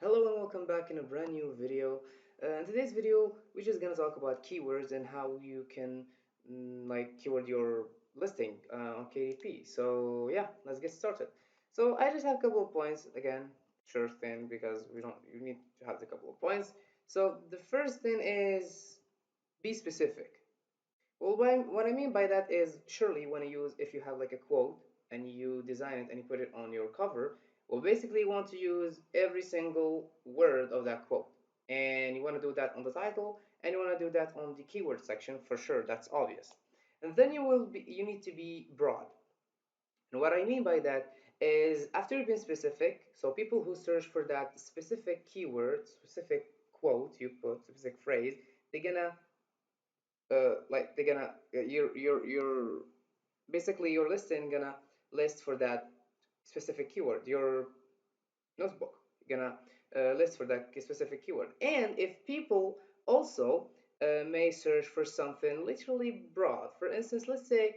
Hello and welcome back in a brand new video. In today's video, we're just gonna talk about keywords and how you can keyword your listing on KDP. So yeah, let's get started. So I just have a couple of points again, sure thing because we don't you need to have the couple of points. So the first thing is be specific. Well, what I mean by that is surely you want to use if you have like a quote and you design it and you put it on your cover, well, basically you want to use every single word of that quote. And you want to do that on the title and you want to do that on the keyword section for sure, that's obvious. And then you need to be broad. And what I mean by that is after you've been specific, so people who search for that specific keyword, specific quote you put, specific phrase, they're gonna they're gonna your basically your listing gonna list for that specific keyword. Your notebook gonna list for that specific keyword. And if people also may search for something literally broad, for instance, let's say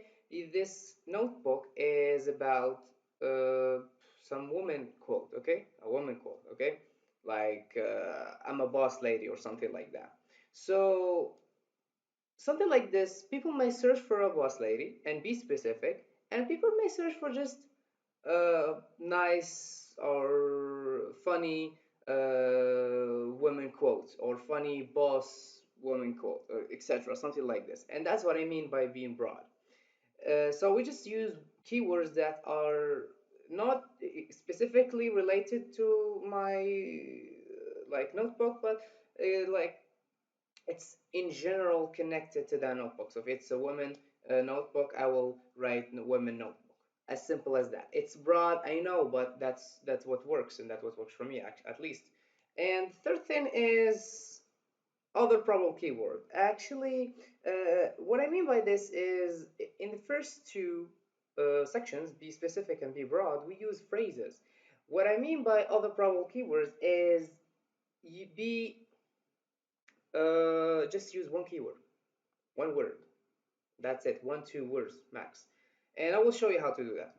this notebook is about uh, some woman quote, okay, a woman quote, okay, like I'm a boss lady or something like that. So something like this, people may search for a boss lady and be specific, and people may search for just nice or funny women quotes or funny boss woman quote, etc. Something like this. And that's what I mean by being broad. So we just use keywords that are not specifically related to my notebook, but like it's in general connected to that notebook. So if it's a women notebook, I will write women notebook. As simple as that. It's broad, I know, but that's what works, and that's what works for me at least. And third thing is other problem keyword. Actually, what I mean by this is in the first two sections, be specific and be broad, we use phrases. What I mean by other problem keywords is you be just use one keyword, one word. That's it. One, 2 words max. And I will show you how to do that.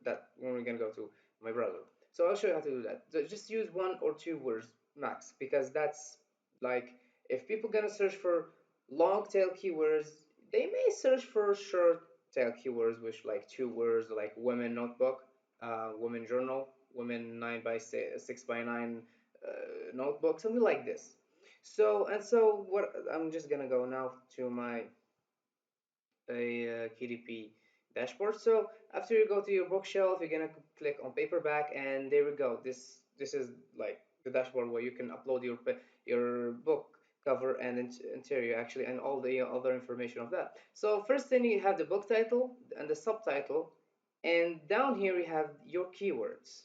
That when we're gonna go to my browser. So I'll show you how to do that. So just use 1 or 2 words max because that's like if people gonna search for long tail keywords, they may search for short tail keywords, which like 2 words, like women notebook, women journal, women 9 by 6 by 9 notebook, something like this. So what I'm just gonna go now to my KDP dashboard. So after you go to your bookshelf, you're gonna click on paperback, and there we go. This is like the dashboard where you can upload your book cover and interior actually, and all the other information of that. So first thing you have the book title and the subtitle, and down here you have your keywords.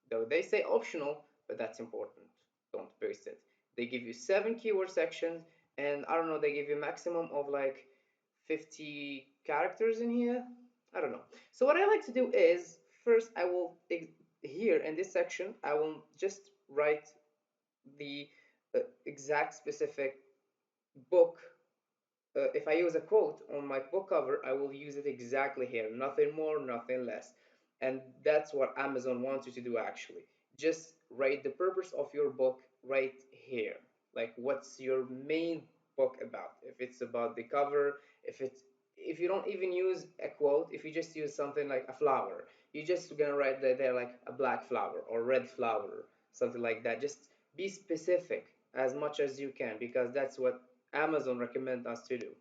Though they say optional, but that's important. Don't waste it. They give you 7 keyword sections, and I don't know, they give you maximum of like 50 characters in here. I don't know. So what I like to do is first I will here in this section I will just write the exact specific book. If I use a quote on my book cover, I will use it exactly here, nothing more, nothing less. And that's what Amazon wants you to do actually. Just write the purpose of your book right here. Like what's your main book about? If it's about the cover, if you don't even use a quote, if you just use something like a flower, you're just gonna write there like a black flower or red flower, something like that. Just be specific as much as you can because that's what Amazon recommend us to do,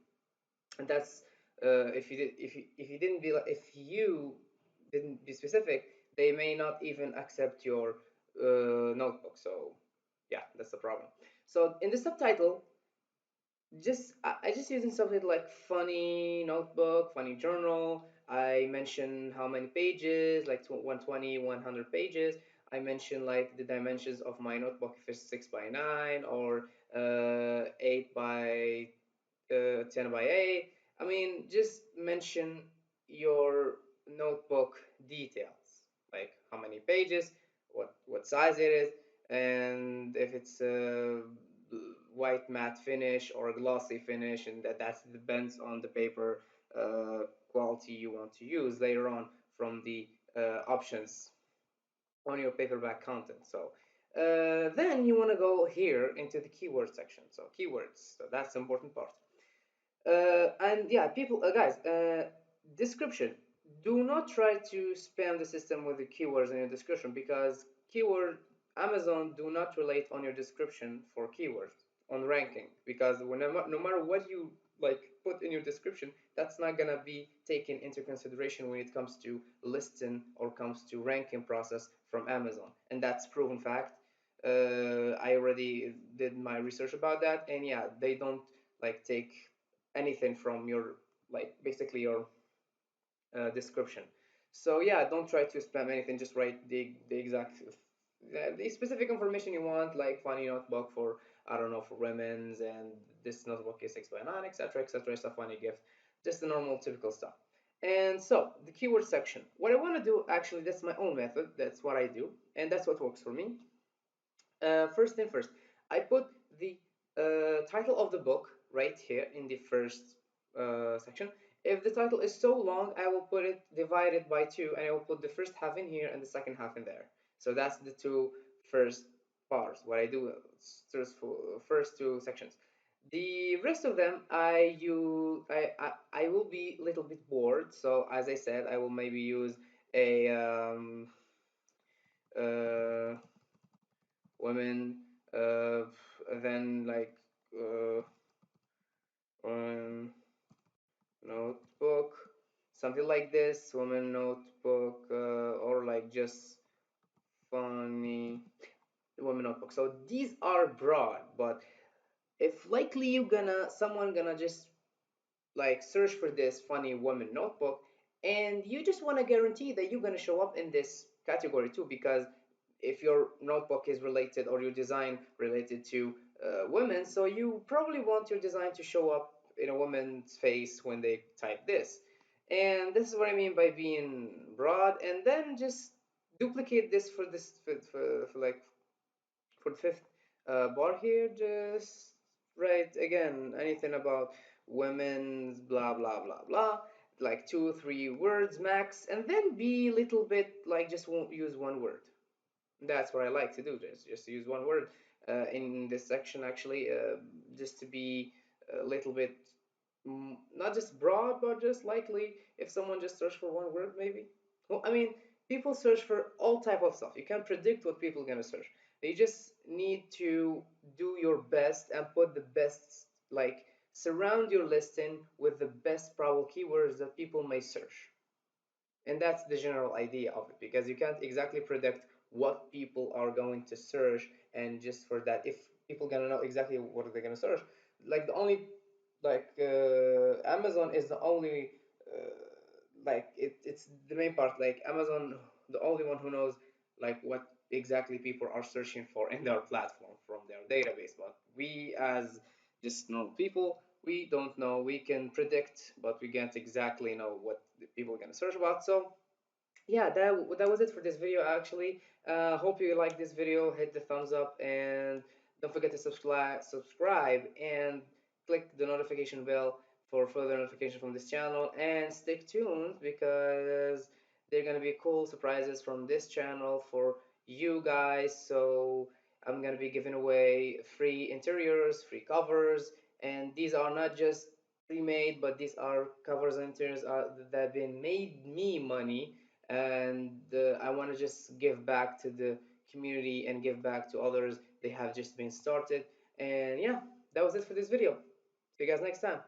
and that's if you didn't be if you didn't be specific, they may not even accept your notebook. So yeah, that's the problem. So in the subtitle, I just using something like funny notebook, funny journal. I mention how many pages, like 120, 100 pages. I mention like the dimensions of my notebook if it's 6 by 9 or 8 by 10 by 8. I mean, just mention your notebook details, like how many pages, what size it is, and if it's a white matte finish or a glossy finish, and that depends on the paper quality you want to use later on from the options on your paperback content. So Then you want to go here into the keyword section. So keywords, so that's the important part. And yeah, people, guys, description. Do not try to spam the system with the keywords in your description, because keyword Amazon do not relate on your description for keywords on ranking, because whenever, no matter what you like put in your description, that's not gonna be taken into consideration when it comes to listing or comes to ranking process from Amazon, and that's proven fact. I already did my research about that, and yeah, they don't like take anything from your, like basically your description. So yeah, don't try to spam anything. Just write the exact the specific information you want, like funny notebook for, I don't know, for women's, and this notebook is 6 by 9, etc., etc. It's a funny gift, just the normal typical stuff. And so the keyword section. What I want to do, actually, that's my own method. That's what I do, and that's what works for me. First thing first, I put the title of the book right here in the first section. If the title is so long, I will put it divided by two, and I will put the first half in here and the second half in there. So that's the two first parts. What I do first two sections. The rest of them, I will be a little bit bored. So as I said, I will maybe use a uh, women, then like uh, um, notebook, something like this, woman notebook, or like just funny woman notebook. So these are broad, but if likely you gonna someone gonna just like search for this funny woman notebook, and you just want to guarantee that you're going to show up in this category too, because if your notebook is related or your design related to women, so you probably want your design to show up in a woman's face when they type this. And this is what I mean by being broad, and then just duplicate this for this for like for the fifth bar here. Just write again anything about women's blah blah blah blah, like 2 3 words max, and then be a little bit like just won't use one word. That's what I like to do. Just use one word in this section, actually, just to be a little bit not just broad, but just likely if someone just search for one word, maybe. Well, I mean, people search for all type of stuff. You can't predict what people are gonna search. You just need to do your best and put the best, like surround your listing with the best probable keywords that people may search. And that's the general idea of it, because you can't exactly predict what people are going to search. And just for that, if people gonna know exactly what they're gonna search, like the only, like Amazon is the only like it's the main part, like Amazon, the only one who knows like what exactly people are searching for in their platform from their database. But we as just normal people, we don't know. We can predict, but we can't exactly know what the people are going to search about. So yeah, that was it for this video, actually. Hope you like this video. Hit the thumbs up, and don't forget to subscribe and click the notification bell for further notification from this channel, and stay tuned, because there are gonna be cool surprises from this channel for you guys. So I'm gonna be giving away free interiors, free covers, and these are not just pre-made, but these are covers and interiors that have been made me money. And I want to just give back to the community and give back to others. They have just been started. And yeah, that was it for this video. See you guys next time.